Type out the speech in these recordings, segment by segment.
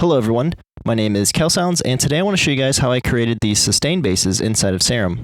Hello everyone, my name is KHZ, and today I want to show you guys how I created these sustain basses inside of Serum.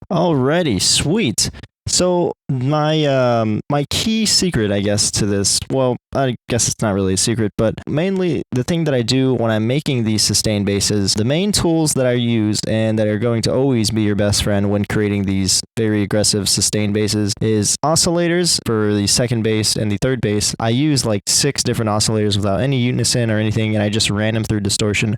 Alrighty, sweet. So my key secret, I guess, to this, well, I guess it's not really a secret, but mainly the thing that I do when I'm making these sustain basses, the main tools that I use and that are going to always be your best friend when creating these very aggressive sustain basses is oscillators for the second bass and the third bass. I use like 6 different oscillators without any unison or anything, and I just ran them through distortion,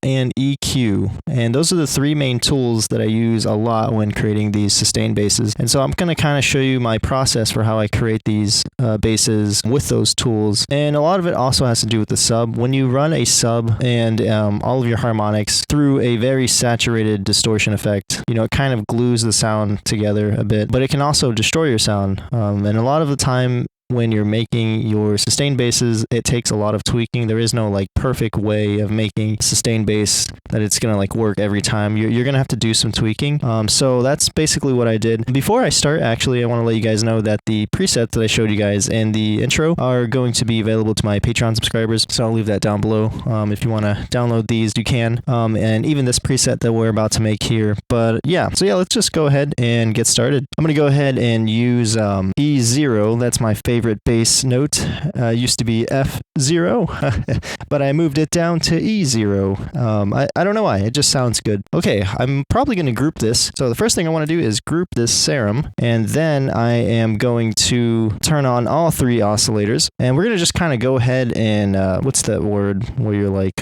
and EQ. And those are the 3 main tools that I use a lot when creating these sustain basses. And so I'm going to kind of show you my process for how I create these basses with those tools. And a lot of it also has to do with the sub. When you run a sub and all of your harmonics through a very saturated distortion effect, you know, it kind of glues the sound together a bit, but it can also destroy your sound. And a lot of the time, when you're making your sustain basses, it takes a lot of tweaking. There is no like perfect way of making sustain bass that it's gonna like work every time. You're gonna have to do some tweaking. So that's basically what I did. Before I start, actually, I want to let you guys know that the presets that I showed you guys in the intro are going to be available to my Patron subscribers. So I'll leave that down below. If you want to download these, you can. And even this preset that we're about to make here. But yeah, so yeah, let's just go ahead and get started. I'm gonna go ahead and use E0. That's my favorite bass note. Used to be F0, but I moved it down to E0. I don't know why, it just sounds good. Okay, I'm probably going to group this. So the first thing I want to do is group this Serum, and then I am going to turn on all 3 oscillators, and we're going to just kind of go ahead and, what's that word where you're like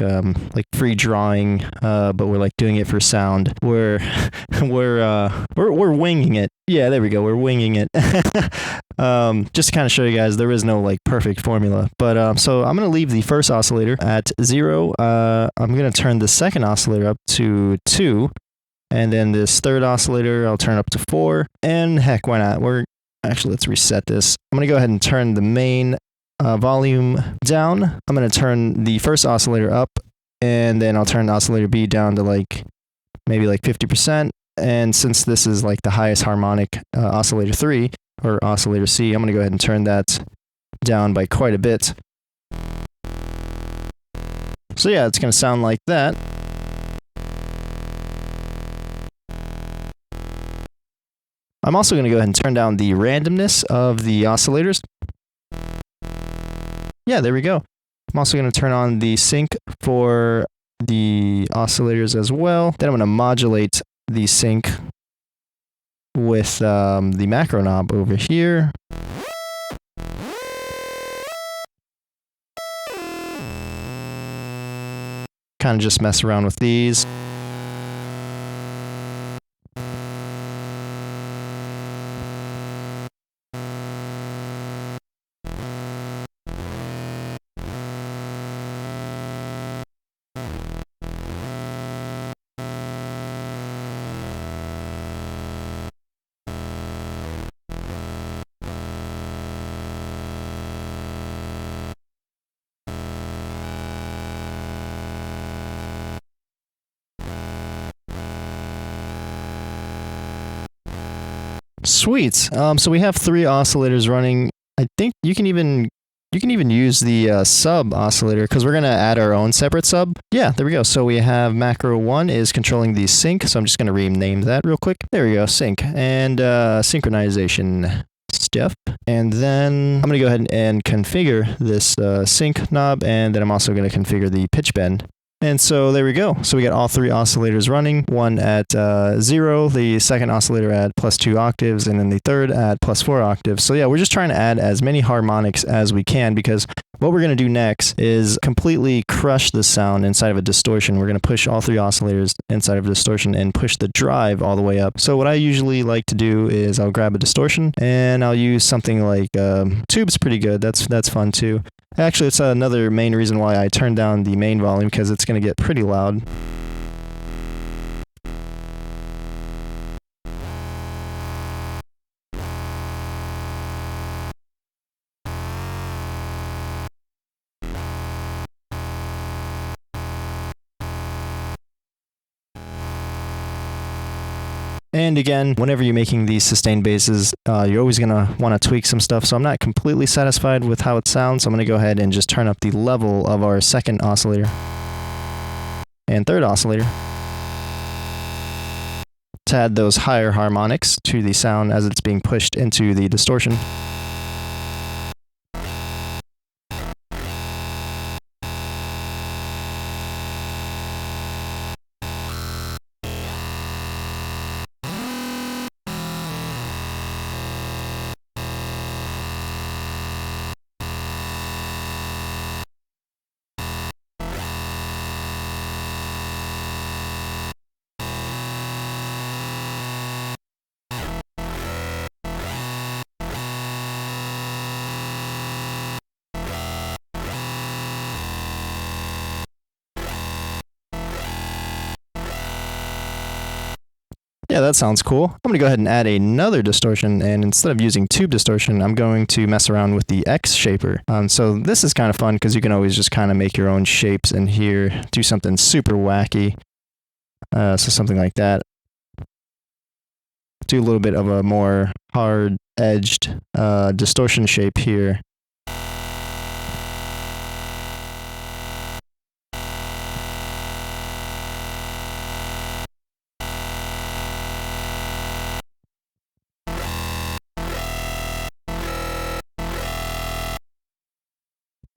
free drawing, but we're like doing it for sound. We're winging it. Yeah, there we go. We're winging it. Just to kind of show you guys, there is no like perfect formula. But so I'm going to leave the first oscillator at 0. I'm going to turn the second oscillator up to 2. And then this third oscillator, I'll turn up to 4. And heck, why not? Actually, let's reset this. I'm going to go ahead and turn the main volume down. I'm going to turn the first oscillator up. And then I'll turn oscillator B down to like maybe like 50%. And since this is like the highest harmonic oscillator 3, or oscillator C, I'm going to go ahead and turn that down by quite a bit. So yeah, it's going to sound like that. I'm also going to go ahead and turn down the randomness of the oscillators. Yeah, there we go. I'm also going to turn on the sync for the oscillators as well. Then I'm going to modulate the sync with the macro knob over here. Kind of just mess around with these. Sweet. So we have 3 oscillators running. I think you can even use the sub oscillator because we're gonna add our own separate sub. Yeah, there we go. So we have macro 1 is controlling the sync. So I'm just gonna rename that real quick. There we go, sync and synchronization stuff. And then I'm gonna go ahead and configure this sync knob, and then I'm also gonna configure the pitch bend. And so there we go. So we got all 3 oscillators running, one at 0, the second oscillator at +2 octaves, and then the third at +4 octaves. So yeah, we're just trying to add as many harmonics as we can, because what we're going to do next is completely crush the sound inside of a distortion. We're going to push all 3 oscillators inside of a distortion and push the drive all the way up. So what I usually like to do is I'll grab a distortion and I'll use something like tube's pretty good. That's fun too. Actually, it's another main reason why I turned down the main volume, because it's going to get pretty loud. And again, whenever you're making these sustained basses, you're always going to want to tweak some stuff. So I'm not completely satisfied with how it sounds. So I'm going to go ahead and just turn up the level of our second oscillator and third oscillator to add those higher harmonics to the sound as it's being pushed into the distortion. Yeah, that sounds cool. I'm going to go ahead and add another distortion, and instead of using tube distortion, I'm going to mess around with the X shaper. So this is kind of fun because you can always just kind of make your own shapes in here, do something super wacky. So something like that. Do a little bit of a more hard-edged distortion shape here.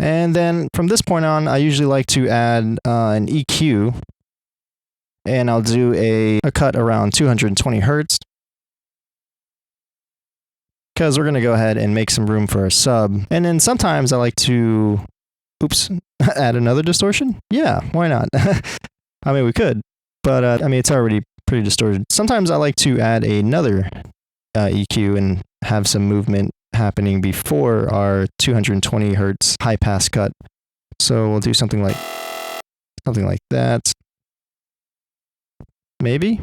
And then from this point on, I usually like to add an EQ, and I'll do a cut around 220 hertz, because we're going to go ahead and make some room for a sub. And then sometimes I like to, add another distortion? Yeah, why not? I mean, we could, but I mean, it's already pretty distorted. Sometimes I like to add another EQ and have some movement happening before our 220 hertz high pass cut. So we'll do something like that, maybe.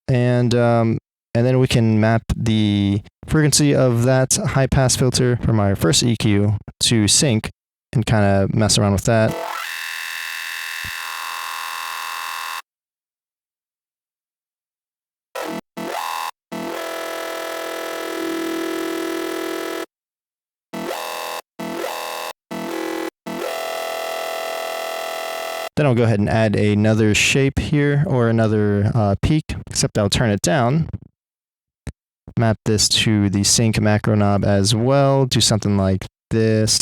And then we can map the frequency of that high pass filter from our first EQ to sync and kind of mess around with that. Then I'll go ahead and add another shape here, or another peak, except I'll turn it down. Map this to the sync macro knob as well. Do something like this.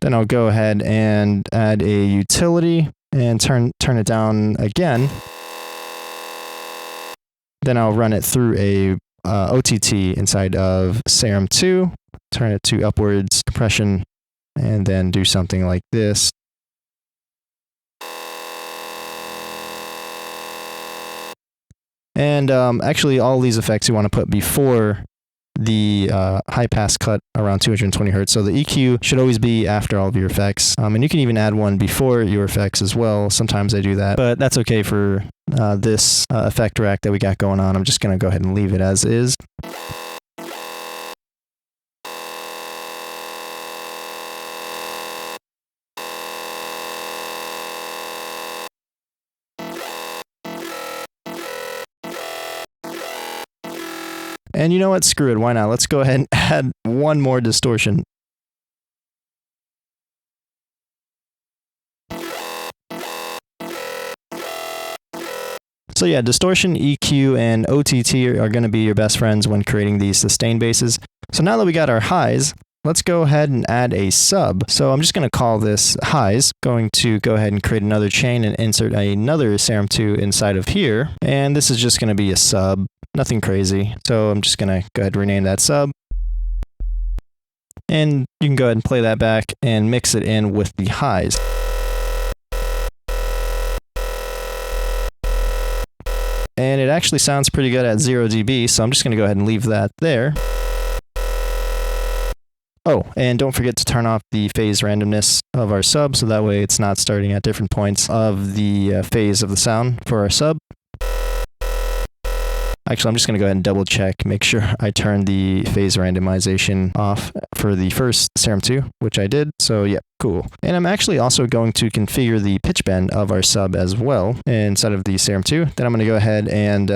Then I'll go ahead and add a utility and turn it down again. Then I'll run it through a OTT inside of Serum2, turn it to upwards compression, and then do something like this. And actually, all these effects you want to put before the high pass cut around 220 hertz. So the EQ should always be after all of your effects. And you can even add one before your effects as well. Sometimes I do that, but that's okay for this effect rack that we got going on. I'm just going to go ahead and leave it as is. And you know what? Screw it. Why not? Let's go ahead and add one more distortion. So yeah, distortion, EQ, and OTT are going to be your best friends when creating these sustained basses. So now that we got our highs, let's go ahead and add a sub. So I'm just going to call this highs. Going to go ahead and create another chain and insert another Serum2 inside of here. And this is just going to be a sub. Nothing crazy. So I'm just going to go ahead and rename that sub. And you can go ahead and play that back and mix it in with the highs. And it actually sounds pretty good at 0 dB, so I'm just going to go ahead and leave that there. Oh, and don't forget to turn off the phase randomness of our sub, so that way it's not starting at different points of the phase of the sound for our sub. Actually, I'm just going to go ahead and double check, make sure I turn the phase randomization off for the first Serum2, which I did. So yeah, cool. And I'm actually also going to configure the pitch bend of our sub as well inside of the Serum2. Then I'm going to go ahead and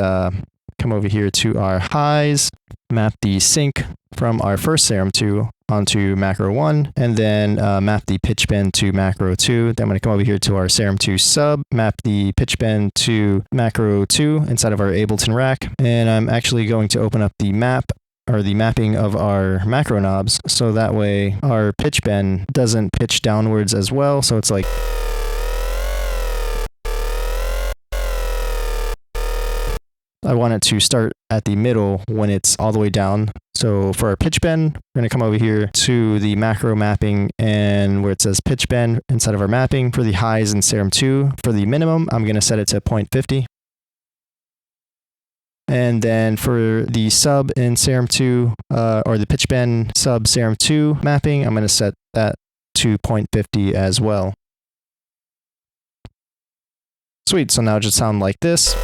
come over here to our highs, map the sync from our first Serum2 onto macro 1, and then map the pitch bend to macro 2. Then I'm going to come over here to our Serum2 sub, map the pitch bend to macro 2 inside of our Ableton rack, and I'm actually going to open up the map or the mapping of our macro knobs, so that way our pitch bend doesn't pitch downwards as well, so it's like I want it to start at the middle when it's all the way down. So for our pitch bend, we're going to come over here to the macro mapping, and where it says pitch bend inside of our mapping for the highs in Serum2. For the minimum, I'm going to set it to 0.50. And then for the sub in Serum2, or the pitch bend sub Serum2 mapping, I'm going to set that to 0.50 as well. Sweet, so now it just sounds like this.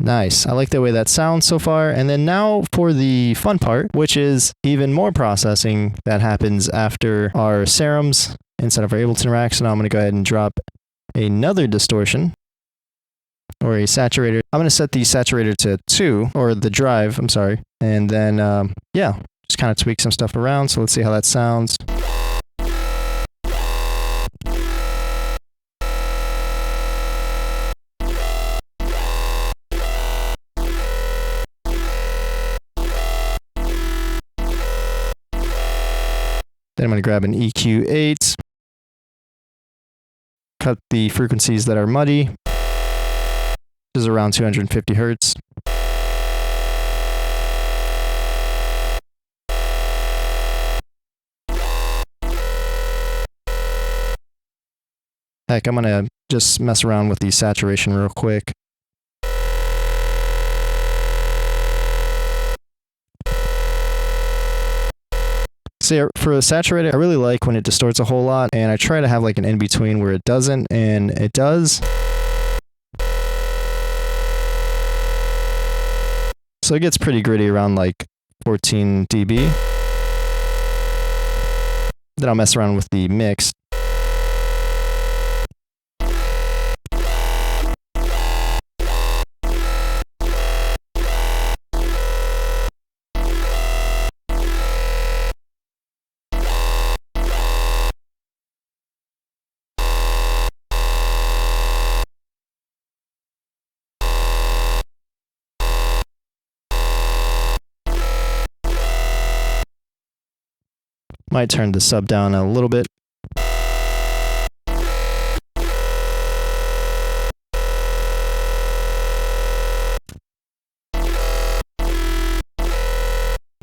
Nice. I like the way that sounds so far. And then now for the fun part, which is even more processing that happens after our serums instead of our Ableton rack. So now I'm going to go ahead and drop another distortion or a saturator. I'm going to set the saturator to 2, or the drive, I'm sorry. And then, yeah, just kind of tweak some stuff around. So let's see how that sounds. Then I'm going to grab an EQ8, cut the frequencies that are muddy, which is around 250 Hertz. Heck, I'm going to just mess around with the saturation real quick. So for the saturated, I really like when it distorts a whole lot, and I try to have like an in-between where it doesn't, and it does. So it gets pretty gritty around like 14 dB. Then I'll mess around with the mix. Might turn the sub down a little bit.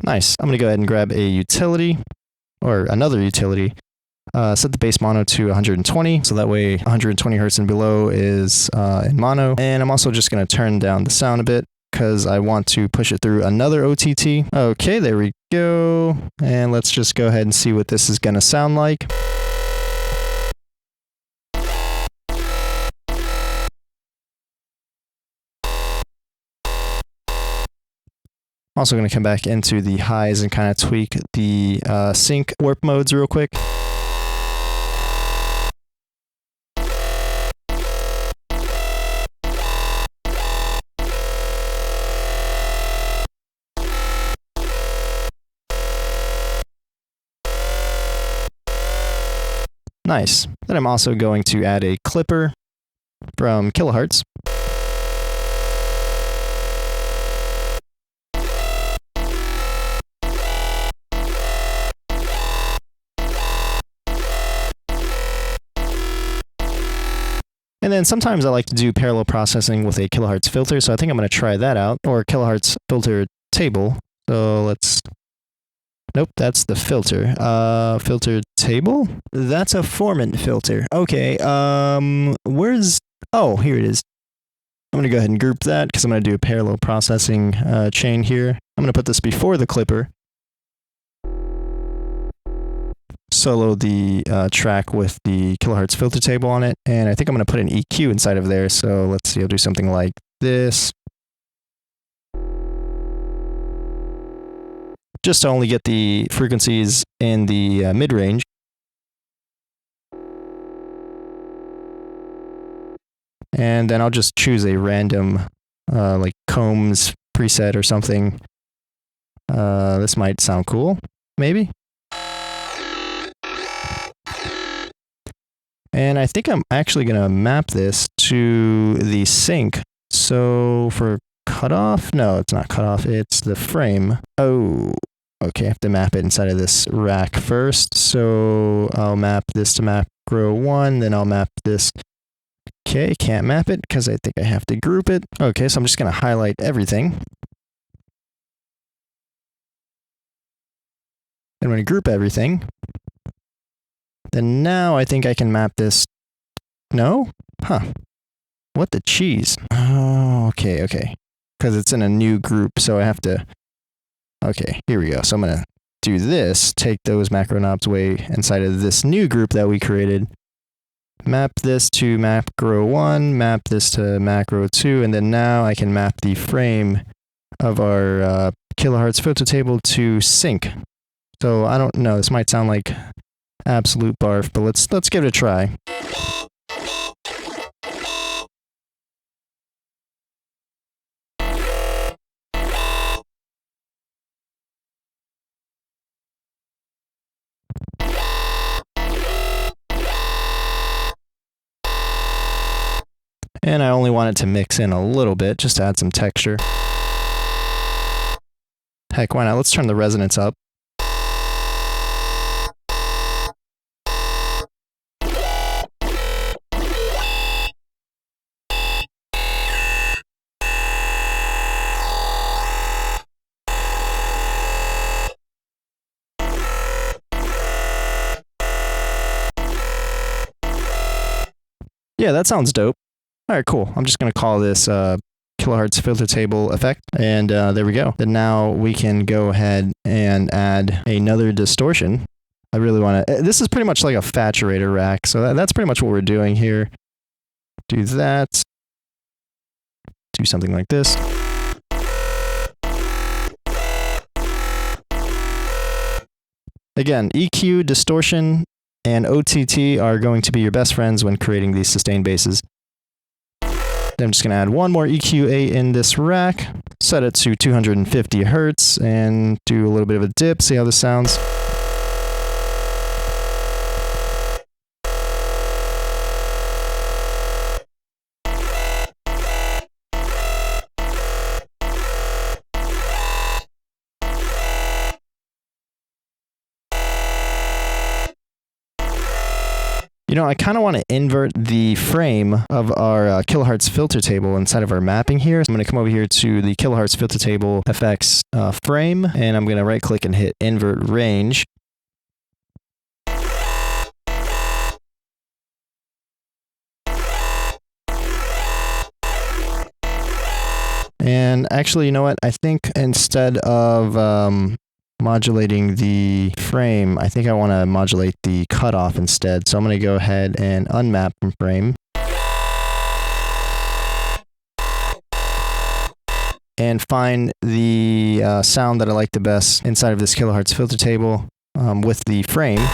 Nice. I'm going to go ahead and grab a utility, or another utility. Set the bass mono to 120, so that way 120 Hertz and below is in mono. And I'm also just going to turn down the sound a bit, because I want to push it through another OTT. Okay, there we go. And let's just go ahead and see what this is going to sound like. Also going to come back into the highs and kind of tweak the sync warp modes real quick. Nice. Then I'm also going to add a clipper from kilohertz. And then sometimes I like to do parallel processing with a kilohertz filter, so I think I'm going to try that out, or kilohertz filter table. So let's, nope, that's the filter. Filter table? That's a formant filter. Okay, where's, oh, here it is. I'm going to go ahead and group that because I'm going to do a parallel processing chain here. I'm going to put this before the clipper. Solo the track with the kilohertz filter table on it, and I think I'm going to put an EQ inside of there. So let's see, I'll do something like this. Just to only get the frequencies in the mid-range. And then I'll just choose a random like Combs preset or something. This might sound cool, maybe. And I think I'm actually going to map this to the sync. So for cutoff, no, it's not cutoff, it's the frame. Oh, okay, I have to map it inside of this rack first. So I'll map this to macro 1, then I'll map this. Okay, can't map it because I think I have to group it. Okay, so I'm just going to highlight everything. Then I'm going to group everything. Then now I think I can map this. No? Huh. What the cheese? Oh, okay, okay. Because it's in a new group, so I have to... Okay, here we go. So I'm going to do this, take those macro knobs away inside of this new group that we created. Map this to macro 1, map this to macro 2, and then now I can map the frame of our kilohertz filter table to sync. So I don't know, this might sound like absolute barf, but let's give it a try. And I only want it to mix in a little bit, just to add some texture. Heck, why not? Let's turn the resonance up. Yeah, that sounds dope. All right, cool. I'm just going to call this kilohertz filter table effect. And there we go. Then now we can go ahead and add another distortion. I really want to... This is pretty much like a saturator rack. So that's pretty much what we're doing here. Do that. Do something like this. Again, EQ, distortion, and OTT are going to be your best friends when creating these sustained basses. Then I'm just going to add one more EQA in this rack, set it to 250 Hertz, and do a little bit of a dip, see how this sounds. You know, I kind of want to invert the frame of our kilohertz filter table inside of our mapping here. So I'm going to come over here to the kilohertz filter table effects frame, and I'm going to right click and hit invert range. And actually, you know what? I think instead of modulating the frame, I think I want to modulate the cutoff instead. So I'm going to go ahead and unmap from frame. And find the sound that I like the best inside of this kilohertz filter table with the frame.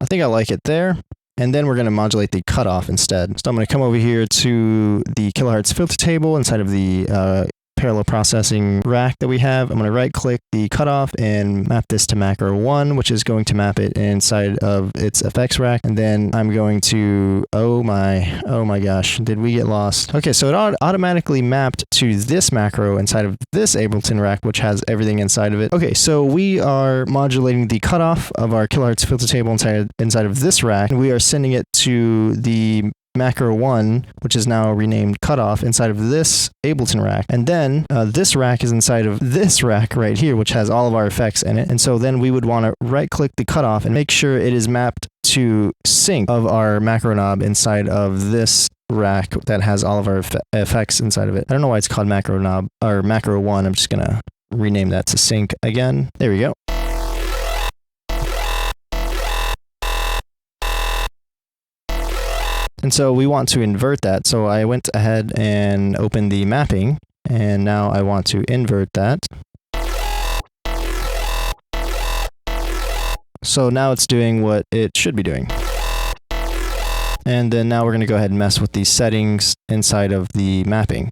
I think I like it there. And then we're going to modulate the cutoff instead. So I'm going to come over here to the kilohertz filter table inside of the parallel processing rack that we have. I'm going to right click the cutoff and map this to macro 1, which is going to map it inside of its effects rack. And then I'm going to, oh my gosh, did we get lost? Okay, so it automatically mapped to this macro inside of this Ableton rack, which has everything inside of it. Okay, so we are modulating the cutoff of our kilohertz filter table inside of this rack, and we are sending it to the macro 1, which is now renamed cutoff, inside of this Ableton rack. And then this rack is inside of this rack right here, which has all of our effects in it. And so then we would want to right click the cutoff and make sure it is mapped to sync of our macro knob inside of this rack that has all of our effects inside of it. I don't know why it's called macro knob or macro 1. I'm just gonna rename that to sync again. There we go. And so we want to invert that. So I went ahead and opened the mapping, and now I want to invert that. So now it's doing what it should be doing. And then now we're going to go ahead and mess with the settings inside of the mapping.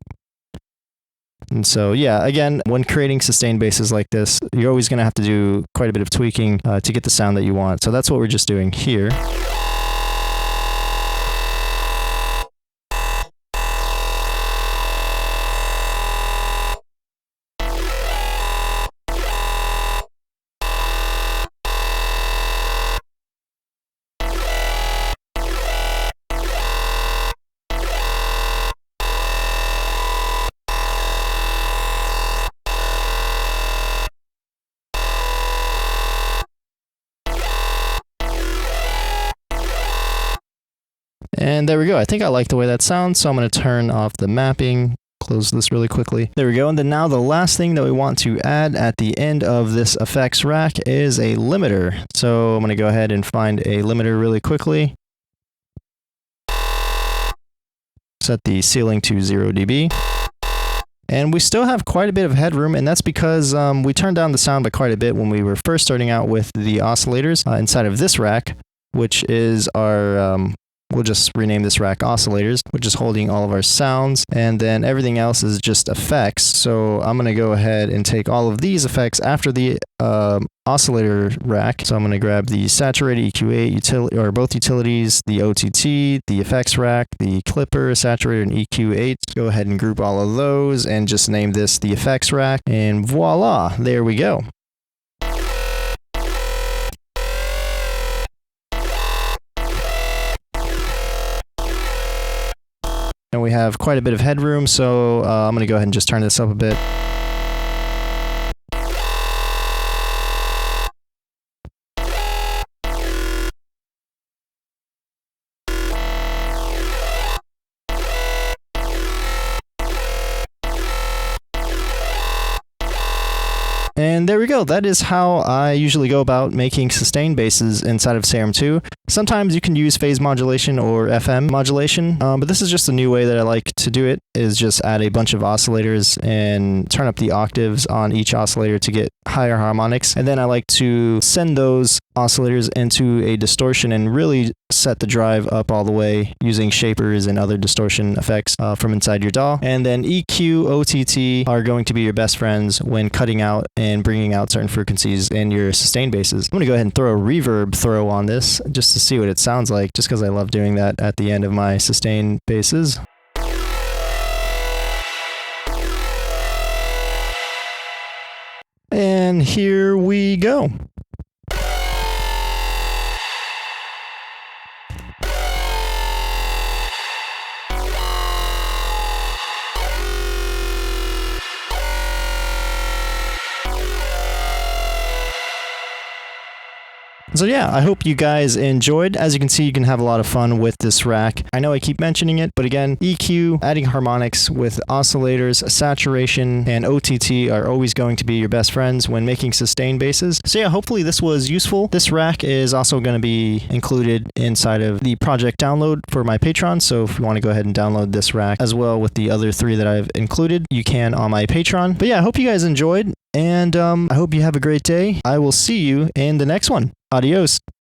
And so, yeah, again, when creating sustained basses like this, you're always going to have to do quite a bit of tweaking to get the sound that you want. So that's what we're just doing here. And there we go. I think I like the way that sounds, so I'm going to turn off the mapping, close this really quickly. There we go. And then now the last thing that we want to add at the end of this effects rack is a limiter. So I'm going to go ahead and find a limiter really quickly. Set the ceiling to 0 dB. And we still have quite a bit of headroom, and that's because we turned down the sound by quite a bit when we were first starting out with the oscillators inside of this rack, which is our... we'll just rename this rack oscillators, which is holding all of our sounds, and then everything else is just effects. So I'm going to go ahead and take all of these effects after the oscillator rack. So I'm going to grab the saturated EQ8 or both utilities, the OTT, the effects rack, the clipper, saturator, and EQ8. Go ahead and group all of those and just name this the effects rack, and voila, there we go. And we have quite a bit of headroom, so I'm going to go ahead and just turn this up a bit. And there we go. That is how I usually go about making sustained basses inside of Serum2. Sometimes you can use phase modulation or FM modulation, but this is just a new way that I like to do it, is just add a bunch of oscillators and turn up the octaves on each oscillator to get higher harmonics. And then I like to send those oscillators into a distortion and really set the drive up all the way using shapers and other distortion effects from inside your DAW. And then EQ, OTT are going to be your best friends when cutting out and bringing out certain frequencies in your sustained basses. I'm going to go ahead and throw a reverb throw on this just to see what it sounds like, just because I love doing that at the end of my sustained basses. And here we go. So yeah, I hope you guys enjoyed. As you can see, you can have a lot of fun with this rack. I know I keep mentioning it, but again, EQ, adding harmonics with oscillators, saturation, and OTT are always going to be your best friends when making sustained basses. So yeah, hopefully this was useful. This rack is also going to be included inside of the project download for my Patron. So if you want to go ahead and download this rack as well with the other 3 that I've included, you can on my Patron. But yeah, I hope you guys enjoyed, and I hope you have a great day. I will see you in the next one. Adios.